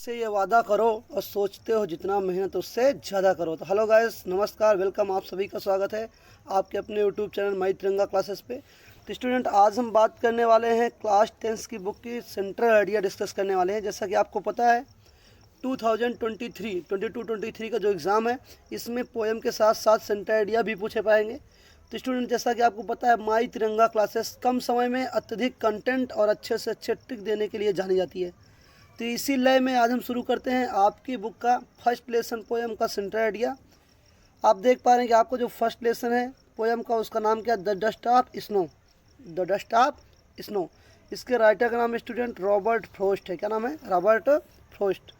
से ये वादा करो और सोचते हो जितना मेहनत उससे ज़्यादा करो। तो हेलो गाइस, नमस्कार, वेलकम, आप सभी का स्वागत है आपके अपने यूट्यूब चैनल माई तिरंगा क्लासेस पे। तो स्टूडेंट, आज हम बात करने वाले हैं क्लास 10 की बुक की सेंट्रल आइडिया डिस्कस करने वाले हैं। जैसा कि आपको पता है 2023 का जो एग्ज़ाम है इसमें पोएम के साथ साथ सेंट्रल आइडिया भी पूछे पाएंगे। तो स्टूडेंट, जैसा कि आपको पता है माई तिरंगा क्लासेस कम समय में अत्यधिक कंटेंट और अच्छे से अच्छे ट्रिक देने के लिए जानी जाती है। तो इसी लय में आज हम शुरू करते हैं आपकी बुक का फर्स्ट लेसन पोएम का सेंट्रल आइडिया। आप देख पा रहे हैं कि आपको जो फर्स्ट लेसन है पोएम का उसका नाम क्या है, the dust of snow. The dust of snow. इसके राइटर का नाम है स्टूडेंट रॉबर्ट फ्रॉस्ट है। क्या नाम है? Robert Frost.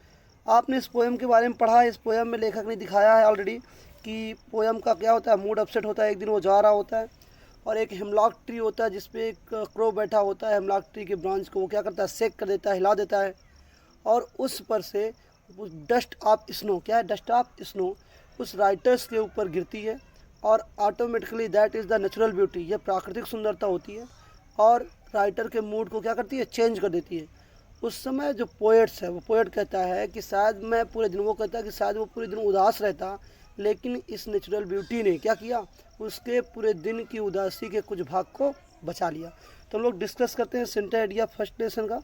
आपने इस पोएम के बारे में पढ़ा है। इस पोएम में लेखक ने दिखाया है ऑलरेडी कि पोएम का क्या होता है, मूड अपसेट होता है। एक दिन वो जा रहा होता है और एक हेमलॉक ट्री होता है जिसपे एक क्रो बैठा होता है। हेमलॉक ट्री के ब्रांच को वो क्या करता है, शेक कर देता है, हिला देता है और उस पर से डस्ट ऑफ स्नो, क्या है, डस्ट ऑफ स्नो उस राइटर्स के ऊपर गिरती है और automatically that is the natural beauty, यह प्राकृतिक सुंदरता होती है और राइटर के मूड को क्या करती है, चेंज कर देती है। उस समय जो पोएट्स है वो पोएट कहता है कि शायद मैं पूरे दिन, वो कहता है कि शायद वो पूरे दिन उदास रहता, लेकिन इस नेचुरल ब्यूटी ने क्या किया, उसके पूरे दिन की उदासी के कुछ भाग को बचा लिया। तो हम लोग डिस्कस करते हैं सेंट्रल आइडिया फर्स्ट लेसन का।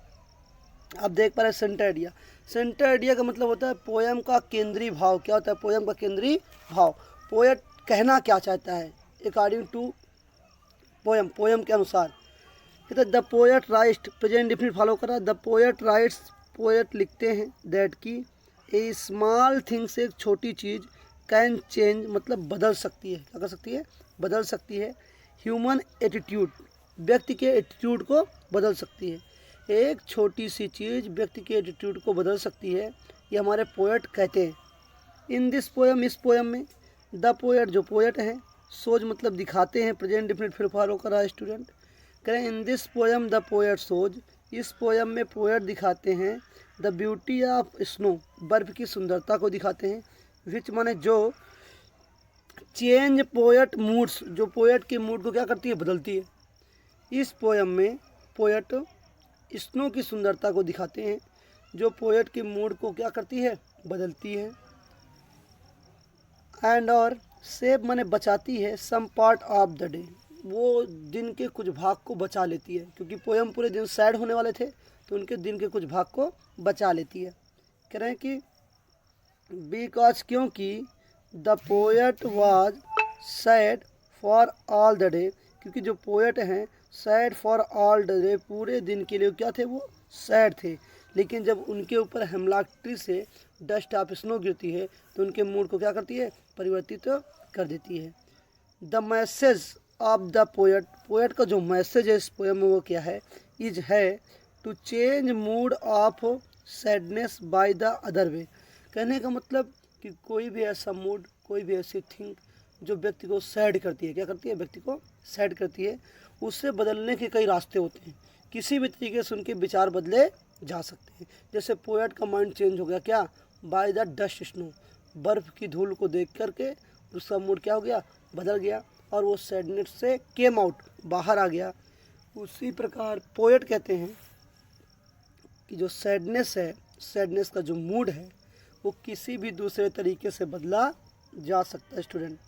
आप देख पा रहे हैं सेंटर आइडिया। सेंटर आइडिया का मतलब होता है पोएम का केंद्रीय भाव। क्या होता है पोएम का केंद्रीय भाव? पोएट कहना क्या चाहता है अकॉर्डिंग टू पोएम, पोएम के अनुसार। कहते हैं the poet rights, present definite follow कर रहा है। द पोएट राइट्स, पोएट लिखते हैं दैट की ए स्मॉल थिंग से एक छोटी चीज़ कैन चेंज, मतलब बदल सकती है। क्या कर सकती है? बदल सकती है। ह्यूमन एटीट्यूड, व्यक्ति के एटीट्यूड को बदल सकती है। एक छोटी सी चीज़ व्यक्ति के एटीट्यूड को बदल सकती है, ये हमारे पोएट कहते हैं। इन दिस पोएम, इस पोएम में द पोएट, जो पोएट हैं, सोज मतलब दिखाते हैं, प्रेजेंट डिफिनिट फिर फॉलो कर रहा है स्टूडेंट। करें in this poem the poet shows, इस पोएम में पोएट दिखाते हैं द ब्यूटी ऑफ स्नो, बर्फ की सुंदरता को दिखाते हैं। विच माने जो, चेंज पोएट मूड्स, जो पोएट के मूड को क्या करती है, बदलती है। इस पोएम में पोएट स्नो की सुंदरता को दिखाते हैं जो पोएट के मूड को क्या करती है, बदलती है। एंड और सेव माने बचाती है, some part of the day, वो दिन के कुछ भाग को बचा लेती है, क्योंकि पोएम पूरे दिन सैड होने वाले थे तो उनके दिन के कुछ भाग को बचा लेती है। कह रहे हैं कि बिकॉज, क्योंकि the poet was sad for all the day, क्योंकि जो पोएट हैं सैड फॉर ऑल डे, पूरे दिन के लिए क्या थे, वो सैड थे। लेकिन जब उनके ऊपर हेमलॉक ट्री से डस्ट ऑफ स्नो गिरती है तो उनके मूड को क्या करती है, परिवर्तित कर देती है। The message of the poet, poet का जो मैसेज है इस पोएम में वो क्या है, इज है to change mood of sadness by the other way. कहने का मतलब कि कोई भी ऐसा मूड, कोई भी ऐसी थिंग जो व्यक्ति को सैड करती है, क्या करती है, व्यक्ति को सैड करती है, उससे बदलने के कई रास्ते होते हैं। किसी भी तरीके से उनके विचार बदले जा सकते हैं। जैसे पोएट का माइंड चेंज हो गया, क्या, बाय द डस्ट स्नो, बर्फ़ की धूल को देख करके उसका मूड क्या हो गया, बदल गया और वो सैडनेस से केम आउट, बाहर आ गया। उसी प्रकार पोएट कहते हैं कि जो सैडनेस है, सैडनेस का जो मूड है वो किसी भी दूसरे तरीके से बदला जा सकता है स्टूडेंट।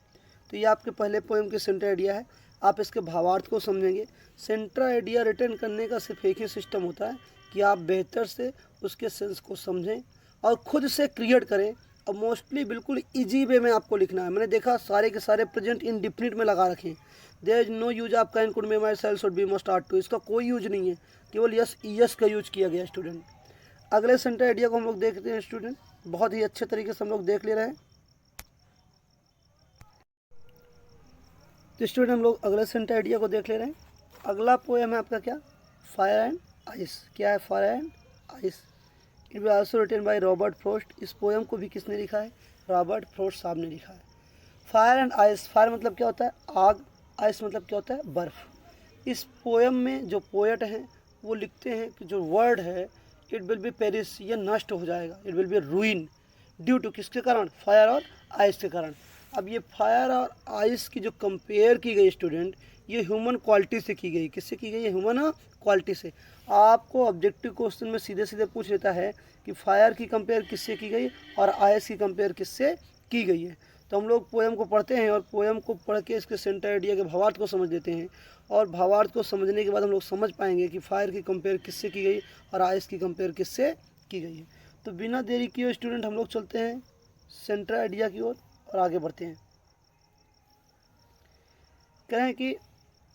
तो ये आपके पहले पोएम के सेंट्रल आइडिया है। आप इसके भावार्थ को समझेंगे। सेंट्रल आइडिया रिटर्न करने का सिर्फ एक ही सिस्टम होता है कि आप बेहतर से उसके सेंस को समझें और खुद से क्रिएट करें। और मोस्टली बिल्कुल इजी वे में आपको लिखना है। मैंने देखा सारे के सारे प्रेजेंट इंडिफिनिट में लगा रखे हैं। There is no use of can, could, may, my, shall, should, be, must, ought to, इसका कोई यूज नहीं है, केवल यस यस का यूज किया गया स्टूडेंट। अगले सेंट्रल आइडिया को हम लोग देखते हैं स्टूडेंट, बहुत ही अच्छे तरीके से हम लोग देख ले रहे हैं। तो स्टूडेंट हम लोग अगले सेंट्रल आइडिया को देख ले रहे हैं। अगला पोएम है आपका क्या, फायर एंड आइस। क्या है, fire and ice. It be also written by Robert Frost. इस पोएम को भी किसने लिखा है, रॉबर्ट फ्रॉस्ट साहब ने लिखा है। फायर एंड आइस, फायर मतलब क्या होता है, आग, आइस मतलब क्या होता है, बर्फ़। इस पोएम में जो पोएट हैं वो लिखते हैं कि जो वर्ल्ड है इट विल बी पेरिस, ये नष्ट हो जाएगा, it will be ruin due to, किसके कारण, फायर और आइस के कारण। अब ये फायर और आइस की जो कंपेयर की गई स्टूडेंट, ये ह्यूमन क्वालिटी से की गई। किससे की गई है, ह्यूमन क्वालिटी से। आपको ऑब्जेक्टिव क्वेश्चन में सीधे सीधे पूछ लेता है कि फायर की कंपेयर किससे की गई और आइस की कंपेयर किससे की गई है। तो हम लोग पोएम को पढ़ते हैं और पोएम को पढ़ के इसके सेंटर आइडिया के भावार्थ को समझ लेते हैं, और भावार्थ को समझने के बाद हम लोग समझ पाएंगे कि फायर की कंपेयर किससे की गई और आइस की कंपेयर किससे की गई है। तो बिना देरी किए स्टूडेंट हम लोग चलते हैं सेंटर आइडिया की ओर और आगे बढ़ते हैं। कहें कि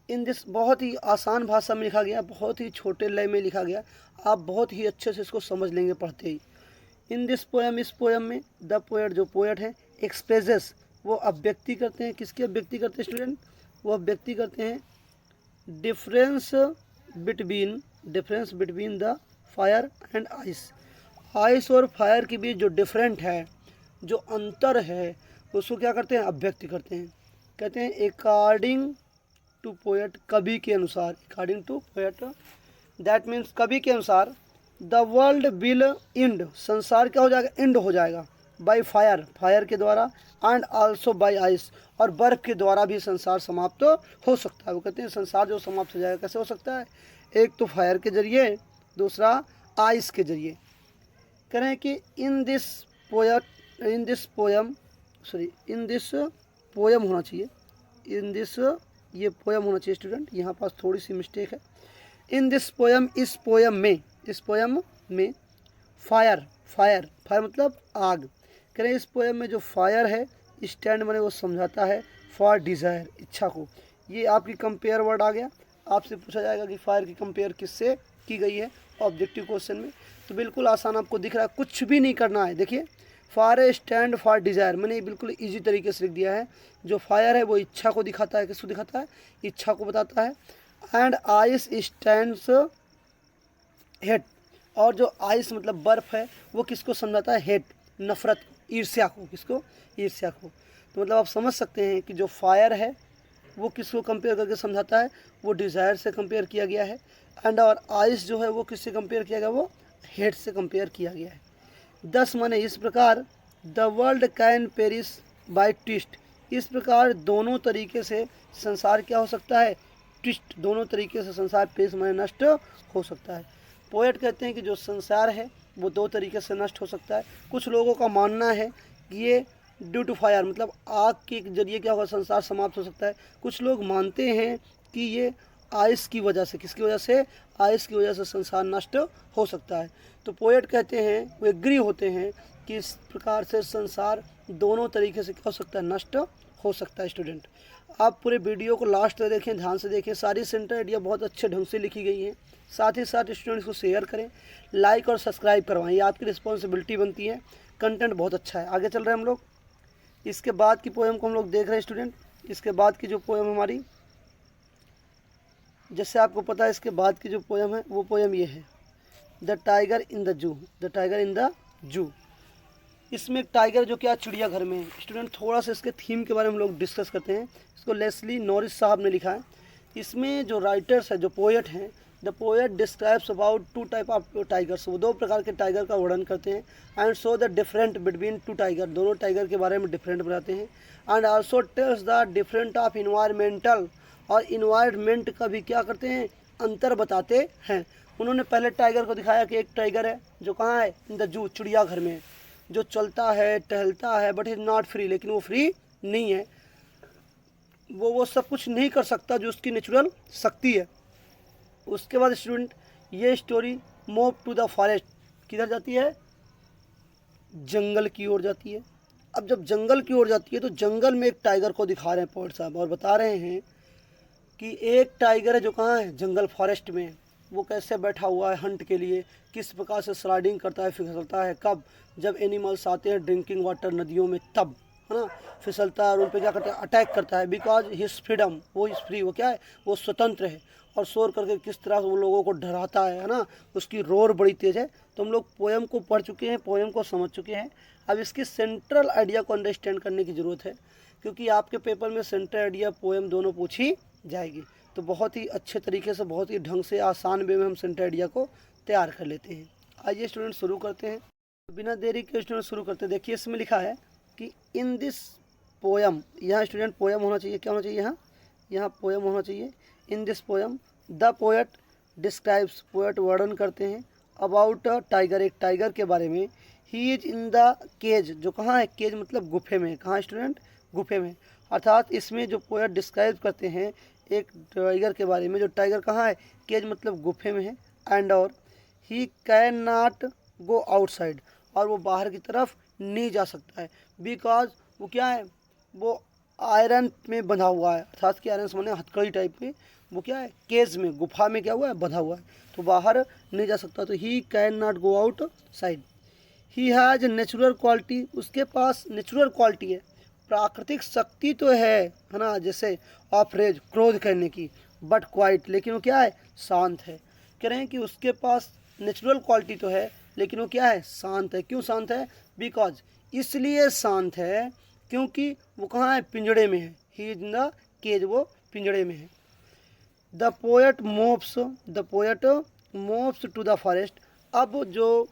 इन दिस बहुत ही आसान भाषा में लिखा गया, बहुत ही छोटे लय में लिखा गया, आप बहुत ही अच्छे से इसको समझ लेंगे पढ़ते ही। इन दिस पोएम, इस पोएम में द पोएट, जो पोएट है, एक्सप्रेसेस, वो अभिव्यक्ति करते हैं। किसकी अभिव्यक्ति करते हैं स्टूडेंट? वो अभिव्यक्ति करते हैं difference between the fire and ice. Ice और फायर के बीच जो डिफरेंट है, जो अंतर है, उसको क्या करते हैं? अभिव्यक्ति करते हैं। कहते हैं अकॉर्डिंग टू पोएट, कवि के अनुसार, according to poet, that means कवि के अनुसार, द वर्ल्ड विल एंड, संसार क्या हो जाएगा? एंड हो जाएगा, बाय फायर, फायर के द्वारा, एंड आल्सो बाय आइस, और बर्फ के द्वारा भी संसार समाप्त हो सकता है। वो कहते हैं संसार जो समाप्त हो जाएगा कैसे हो सकता है? एक तो फायर के जरिए, दूसरा आइस के जरिए। कह रहे हैं कि इन दिस पोयम होना चाहिए, ये पोयम होना चाहिए स्टूडेंट, यहाँ पास थोड़ी सी मिस्टेक है। इन दिस पोयम, इस पोयम में फायर मतलब आग। कह रहे हैं इस पोयम में जो फायर है, स्टैंड मैंने वो समझाता है फॉर डिज़ायर, इच्छा को। ये आपकी कंपेयर वर्ड आ गया। आपसे पूछा जाएगा कि फायर की कंपेयर किससे की गई है ऑब्जेक्टिव क्वेश्चन में, तो बिल्कुल आसान आपको दिख रहा है, कुछ भी नहीं करना है। देखिए फायर स्टैंड फॉर डिज़ायर, मैंने बिल्कुल इजी तरीके से लिख दिया है। जो फायर है वो इच्छा को दिखाता है, किसको दिखाता है? इच्छा को बताता है। एंड आइस स्टैंड्स हेट, और जो आइस मतलब बर्फ है वो किसको समझाता है? हेट, नफरत, ईर्ष्या को। किसको? ईर्ष्या को। तो मतलब आप समझ सकते हैं कि जो फायर है वो किसको कंपेयर करके समझाता है? वो डिज़ायर से कंपेयर किया गया है। एंड और आइस जो है वो किससे कंपेयर किया गया? वो हेट से कंपेयर किया गया है। 10 माने इस प्रकार, the world can perish by twice, इस प्रकार दोनों तरीके से संसार क्या हो सकता है? ट्विस्ट, दोनों तरीके से संसार पेरिस माने नष्ट हो सकता है। पोएट कहते हैं कि जो संसार है वो दो तरीके से नष्ट हो सकता है। कुछ लोगों का मानना है कि ये ड्यू टू फायर, मतलब आग के जरिए क्या होगा? संसार समाप्त हो सकता है। कुछ लोग मानते हैं कि ये आइस की वजह से, किसकी वजह से? आइस की वजह से संसार नष्ट हो सकता है। तो पोएट कहते हैं, वो एग्री होते हैं कि इस प्रकार से संसार दोनों तरीके से क्या हो सकता है? नष्ट हो सकता है। स्टूडेंट आप पूरे वीडियो को लास्ट तक देखें, ध्यान से देखें, सारी सेंटर आइडिया बहुत अच्छे ढंग से लिखी गई हैं। साथ ही साथ स्टूडेंट्स को शेयर करें, लाइक और सब्सक्राइब करवाएं, ये आपकी रिस्पॉन्सिबिलिटी बनती है। कंटेंट बहुत अच्छा है। आगे चल रहे हैं हम लोग। इसके बाद की पोएम को हम लोग देख रहे हैं स्टूडेंट। इसके बाद की जो पोएम हमारी, जैसे आपको पता है, इसके बाद की जो पोएम है वो पोएम ये है, the tiger in the zoo. The tiger in the zoo, इसमें एक टाइगर जो क्या चिड़ियाघर में है। स्टूडेंट थोड़ा सा इसके थीम के बारे में हम लोग डिस्कस करते हैं। इसको लेस्ली नॉरिस साहब ने लिखा है। इसमें जो राइटर्स है, जो पोएट हैं, the poet describes about two type of tigers, वो दो प्रकार के टाइगर का वर्णन करते हैं। And so the different between two tiger, दोनों टाइगर के बारे में डिफरेंट बताते हैं। And also tells the different of environmental, और इन्वायरमेंट का भी क्या करते हैं? अंतर बताते हैं। उन्होंने पहले टाइगर को दिखाया कि एक टाइगर है जो कहाँ है? इन द जू, चिड़ियाघर में, जो चलता है, टहलता है, बट इज नॉट फ्री, लेकिन वो फ्री नहीं है। वो सब कुछ नहीं कर सकता जो उसकी नेचुरल शक्ति है। उसके बाद स्टूडेंट ये story move to the forest, किधर जाती है? जंगल की ओर जाती है। अब जब जंगल की ओर जाती है तो जंगल में एक टाइगर को दिखा रहे हैं पोएट साहब, और बता रहे हैं कि एक टाइगर है जो कहाँ है? जंगल, फॉरेस्ट में। वो कैसे बैठा हुआ है हंट के लिए, किस प्रकार से स्लाइडिंग करता है, फिसलता है। कब? जब एनिमल्स आते हैं ड्रिंकिंग वाटर नदियों में, तब, है ना, फिसलता है और उन पर क्या करता है? अटैक करता है। बिकॉज हिज फ्रीडम, वो इज फ्री, वो क्या है? वो स्वतंत्र है। और शोर करके किस तरह वो लोगों को डराता है ना, उसकी रोर बड़ी तेज़ है। तो हम लोग पोएम को पढ़ चुके हैं, पोएम को समझ चुके हैं। अब इसकी सेंट्रल आइडिया को अंडरस्टैंड करने की ज़रूरत है, क्योंकि आपके पेपर में सेंट्रल आइडिया, पोएम दोनों पूछी जाएगी। तो बहुत ही अच्छे तरीके से, बहुत ही ढंग से, आसान वे में हम सेंटर आइडिया को तैयार कर लेते हैं। आइए स्टूडेंट शुरू करते हैं, बिना देरी के स्टूडेंट शुरू करते हैं। देखिए इसमें लिखा है कि इन दिस पोएम, यहाँ स्टूडेंट पोएम होना चाहिए, क्या होना चाहिए? यहाँ पोएम होना चाहिए। In this poem the poet describes, poet वर्णन करते हैं, अबाउट अ टाइगर, एक टाइगर के बारे में। He is in the cage, जो कहाँ है, केज मतलब गुफे में, कहाँ स्टूडेंट, गुफे में। अर्थात इसमें जो पोएट डिस्क्राइब करते हैं एक टाइगर के बारे में, जो टाइगर कहाँ है, केज मतलब गुफे में है। एंड और he can not go outside, और वो बाहर की तरफ नहीं जा सकता है, बिकॉज वो क्या है, वो आयरन में बंधा हुआ है। अर्थात कि आयरन से माने हथकड़ी टाइप में, वो क्या है, केज में, गुफा में क्या हुआ है, बंधा हुआ है, तो बाहर नहीं जा सकता। तो he can not go out side. He has natural quality, उसके पास नेचुरल क्वालिटी है, प्राकृतिक शक्ति तो है ना, जैसे ऑफ रेज, क्रोध करने की, बट क्वाइट, लेकिन वो क्या है, शांत है। कह रहे हैं कि उसके पास नेचुरल क्वालिटी तो है, लेकिन वो क्या है, शांत है। क्यों शांत है, बिकॉज, इसलिए शांत है क्योंकि वो कहाँ है, पिंजड़े में है। He is in the cage, वो पिंजड़े में है। The poet moves to the forest. अब जो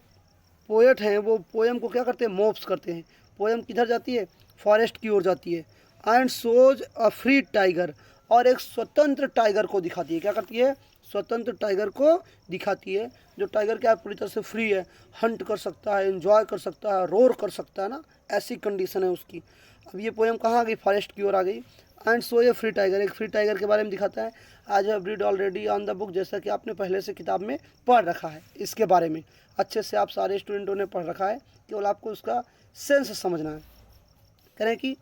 पोएट हैं वो पोएम को क्या करते हैं, मोव्स करते हैं। पोएम किधर जाती है, फॉरेस्ट की ओर जाती है। And shows a free tiger, और एक स्वतंत्र टाइगर को दिखाती है। क्या करती है, स्वतंत्र टाइगर को दिखाती है, जो टाइगर क्या है, पूरी तरह से फ्री है, हंट कर सकता है, एंजॉय कर सकता है, रोर कर सकता है ना, ऐसी कंडीशन है उसकी। अब ये पोएम कहाँ आ गई, फॉरेस्ट की ओर आ गई। And so A free tiger, एक फ्री टाइगर के बारे में दिखाता है। आज have read already on the book, जैसा कि आपने पहले से किताब में पढ़ रखा है, इसके बारे में अच्छे से आप सारे स्टूडेंटों ने पढ़ रखा है, केवल आपको उसका सेंस समझना है। कह रहे हैं कि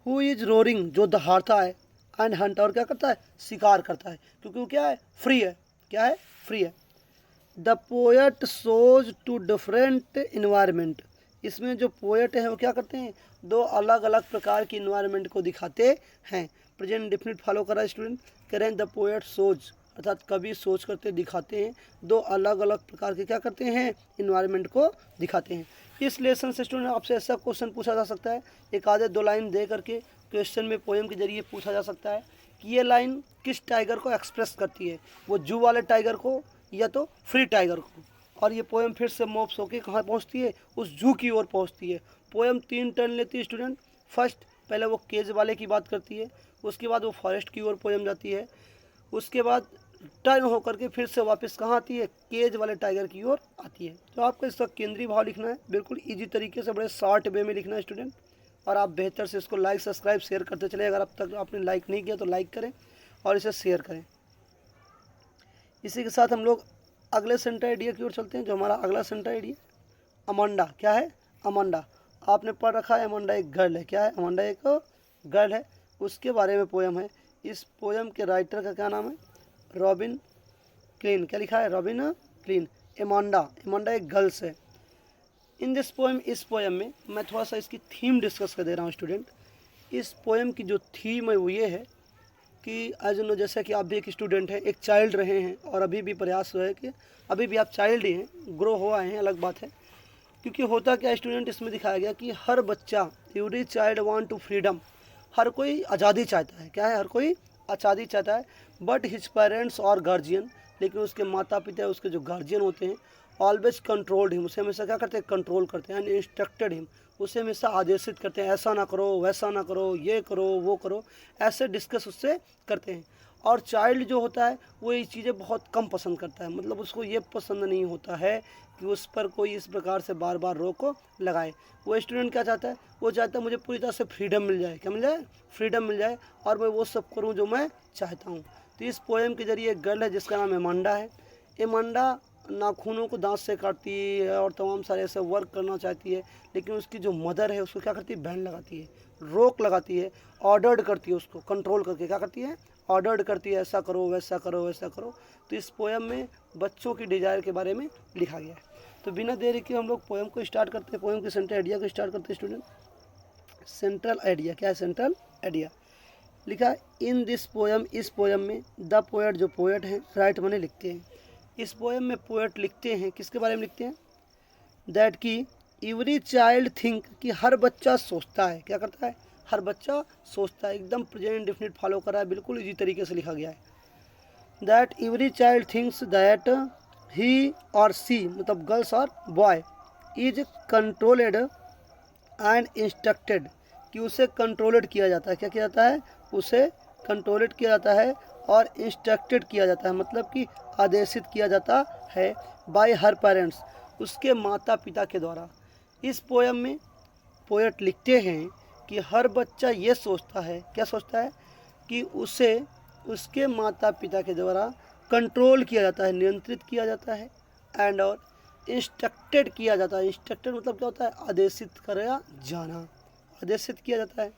हु इज रोरिंग, जो दहाड़ता है, एंड हंट, और क्या करता है, शिकार करता है, क्योंकि वो क्या है, फ्री है। क्या है, फ्री है। The poet shows two different environment, इसमें जो पोएट हैं वो क्या करते हैं, दो अलग अलग प्रकार की इन्वायरमेंट को दिखाते हैं। प्रेजेंट डिफिनिट फॉलो कर रहा है स्टूडेंट। कह रहे हैं द पोएट शोज, अर्थात कवि सोच करते दिखाते हैं, दो अलग अलग प्रकार के क्या करते हैं, इन्वायरमेंट को दिखाते हैं। इस लेसन से स्टूडेंट आपसे ऐसा क्वेश्चन पूछा जा सकता है, एक आधे दो लाइन दे करके क्वेश्चन में पोएम के जरिए पूछा जा सकता है कि ये लाइन किस टाइगर को एक्सप्रेस करती है, वो जू वाले टाइगर को या तो फ्री टाइगर को। और ये पोएम फिर से मोप्स होके कहाँ पहुँचती है, उस जू की ओर पहुँचती है। पोएम 3 टर्न लेती है स्टूडेंट। फर्स्ट, पहले वो केज वाले की बात करती है, उसके बाद वो फॉरेस्ट की ओर पोएम जाती है, उसके बाद टर्न होकर के फिर से वापस कहाँ आती है, केज वाले टाइगर की ओर आती है। तो आपको इसका केंद्रीय भाव लिखना है, बिल्कुल इजी तरीके से, बड़े शॉर्ट वे में लिखना है स्टूडेंट। और आप बेहतर से इसको लाइक सब्सक्राइब शेयर करते चले। अगर अब तक आपने लाइक नहीं किया तो लाइक करें और इसे शेयर करें। इसी के साथ हम लोग अगले सेंटर आइडिया की ओर चलते हैं। जो हमारा अगला सेंटर आइडिया, अमांडा। क्या है, अमांडा। आपने पढ़ रखा है, अमांडा एक गर्ल है। क्या है, अमांडा एक गर्ल है, उसके बारे में पोएम है। इस पोएम के राइटर का क्या नाम है, रॉबिन क्लीन। क्या लिखा है, रॉबिन क्लीन। अमांडा एक गर्ल्स है। इन दिस पोएम, इस पोएम में मैं थोड़ा सा इसकी थीम डिस्कस कर दे रहा हूँ स्टूडेंट। इस पोएम की जो थीम है वो ये है कि एज नो, जैसा कि आप भी एक स्टूडेंट हैं, एक चाइल्ड रहे हैं, और अभी भी प्रयास है कि अभी भी आप चाइल्ड ही हैं, ग्रो हो आए हैं, अलग बात है। क्योंकि होता क्या स्टूडेंट, इसमें दिखाया गया कि हर बच्चा, every child want to freedom, हर कोई आज़ादी चाहता है। क्या है, हर कोई आज़ादी चाहता है। बट हिज पेरेंट्स और गार्जियन, लेकिन उसके माता पिता, उसके जो गार्जियन होते हैं, ऑलवेज कंट्रोल्ड हिम, उसे हमेशा क्या करते हैं, कंट्रोल करते हैं, एंड इंस्ट्रक्टेड हिम, उसे हमेशा आदेशित करते हैं, ऐसा ना करो, वैसा ना करो, ये करो, वो करो, ऐसे डिस्कस उससे करते हैं। और चाइल्ड जो होता है वो ये चीज़ें बहुत कम पसंद करता है, मतलब उसको ये पसंद नहीं होता है कि उस पर कोई इस प्रकार से बार बार रोक लगाए। वो स्टूडेंट क्या चाहता है, वो चाहता है मुझे पूरी तरह से फ्रीडम मिल जाए। क्या मिल जाए, फ्रीडम मिल जाए, और मैं वो सब करूँ जो मैं चाहता हूँ। तो इस पोएम के जरिए एक गर्ल है जिसका नाम अमांडा है। अमांडा नाखूनों को दांत से काटती है और तमाम सारे ऐसे वर्क करना चाहती है, लेकिन उसकी जो मदर है उसको क्या करती है, बैंड लगाती है, रोक लगाती है, ऑर्डर्ड करती है, उसको कंट्रोल करके क्या करती है, ऑर्डर्ड करती है, ऐसा करो, वैसा करो, वैसा करो। तो इस पोएम में बच्चों की डिज़ायर के बारे में लिखा गया है। तो बिना देरी के हम लोग पोएम को स्टार्ट करते हैं, पोएम के सेंट्रल आइडिया को स्टार्ट करते हैं स्टूडेंट। सेंट्रल आइडिया क्या है, सेंट्रल आइडिया लिखा है इन दिस पोएम, इस पोएम में द पोएट, जो पोएट हैं, राइट माने लिखते हैं। इस पोएम में पोएट लिखते हैं, किसके बारे में लिखते हैं, दैट कि एवरी चाइल्ड थिंक, कि हर बच्चा सोचता है। क्या करता है, हर बच्चा सोचता है। एकदम प्रेजेंट डिफिनिट फॉलो कर रहा है, बिल्कुल इजी तरीके से लिखा गया है। That every child thinks that he और सी, मतलब गर्ल्स और boy, is controlled and instructed, कि उसे कंट्रोल्ड किया जाता है। क्या किया जाता है, उसे कंट्रोल्ड किया जाता है और इंस्ट्रक्टेड किया जाता है, मतलब कि आदेशित किया जाता है बाय हर पेरेंट्स, उसके माता पिता के द्वारा। इस पोयम में पोएट लिखते हैं कि हर बच्चा ये सोचता है, क्या सोचता है, कि उसे उसके माता पिता के द्वारा कंट्रोल किया जाता है, नियंत्रित किया जाता है, एंड और इंस्ट्रक्टेड किया जाता है। इंस्ट्रक्टेड मतलब क्या होता है, आदेशित करा जाना, आदेशित किया जाता है।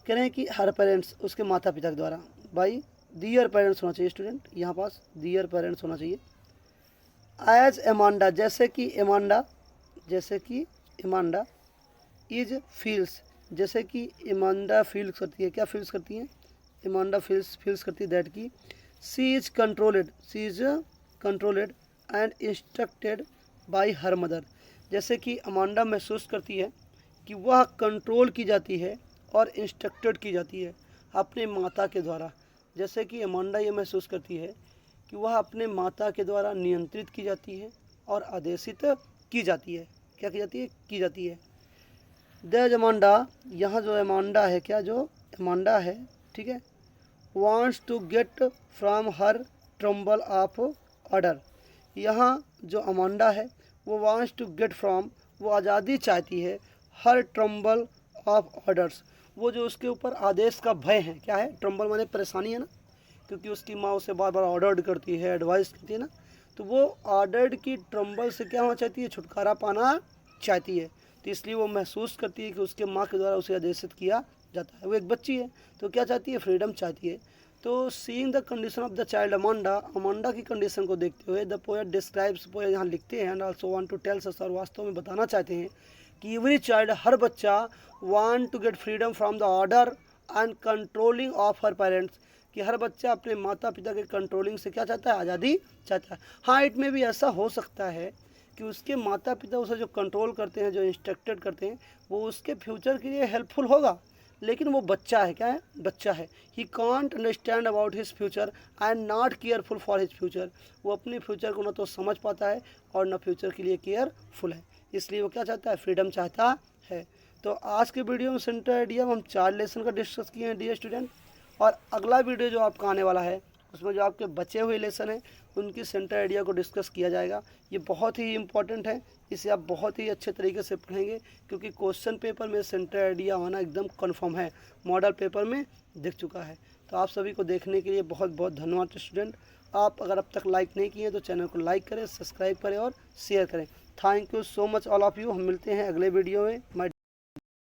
कह रहे हैं कि हर पेरेंट्स, उसके माता पिता के द्वारा, बाई दियर पेरेंट्स होना चाहिए स्टूडेंट, यहाँ पास दियर पेरेंट्स होना चाहिए। एज एमांडा, जैसे कि एमांडा, जैसे कि एमांडा इज फील्स, जैसे कि एमांडा फील्स करती है, क्या फील्स करती है, एमांडा फील्स करती है दैट की she is controlled and instructed by her mother, जैसे कि अमांडा महसूस करती है कि वह कंट्रोल की जाती है और इंस्ट्रक्टेड की जाती है अपने माता के द्वारा। जैसे कि अमांडा ये महसूस करती है कि वह अपने माता के द्वारा नियंत्रित की जाती है और आदेशित की जाती है, क्या की जाती है, की जाती है। द अमांडा, यहाँ जो अमांडा है, क्या जो अमांडा है, ठीक है, wants to get from her tremble of order, यहाँ जो अमांडा है वो wants to get from, वो आज़ादी चाहती है, हर ट्रम्बल ऑफ ऑर्डर्स, वो जो उसके ऊपर आदेश का भय है, क्या है, ट्रम्बल माने परेशानी है ना, क्योंकि उसकी माँ उसे बार बार ऑर्डर करती है, एडवाइस करती है ना, तो वो ऑर्डर की ट्रम्बल से क्या होना चाहती है, छुटकारा पाना चाहती है। तो इसलिए वो महसूस करती है कि उसके माँ के द्वारा उसे आदेशित किया जाता है। वो एक बच्ची है तो क्या चाहती है, फ्रीडम चाहती है। तो seeing the condition of the child Amanda, Amanda की कंडीशन को देखते हुए द पोएट डिस्क्राइब्स, पोएट यहाँ लिखते हैं, and also want to tells us, और वास्तव में बताना चाहते हैं कि एवरी चाइल्ड, हर बच्चा, want to get freedom from the order and controlling of her parents, कि हर बच्चा अपने माता पिता के कंट्रोलिंग से क्या चाहता है, आज़ादी चाहता है। हाँ, इट में भी ऐसा हो सकता है कि उसके माता पिता उसे जो कंट्रोल करते हैं, जो इंस्ट्रक्टेड करते हैं, वो उसके फ्यूचर के लिए हेल्पफुल होगा, लेकिन वो बच्चा है, क्या है, बच्चा है। He can't understand about his future and not careful for his future, वो अपने फ्यूचर को ना तो समझ पाता है और ना फ्यूचर के लिए केयरफुल है, इसलिए वो क्या चाहता है, फ्रीडम चाहता है। तो आज के वीडियो में सेंट्रल आइडिया में हम 4 लेसन का डिस्कस किए हैं डियर स्टूडेंट, और अगला वीडियो जो आपका आने वाला है उसमें जो आपके बचे हुए लेसन हैं उनकी सेंटर आइडिया को डिस्कस किया जाएगा। ये बहुत ही इंपॉर्टेंट है, इसे आप बहुत ही अच्छे तरीके से पढ़ेंगे, क्योंकि क्वेश्चन पेपर में सेंटर आइडिया होना एकदम कंफर्म है, मॉडल पेपर में दिख चुका है। तो आप सभी को देखने के लिए बहुत बहुत धन्यवाद स्टूडेंट। आप अगर अब तक लाइक नहीं किए तो चैनल को लाइक करें, सब्सक्राइब करें और शेयर करें। Thank you so much all of you. हम मिलते हैं अगले वीडियो में।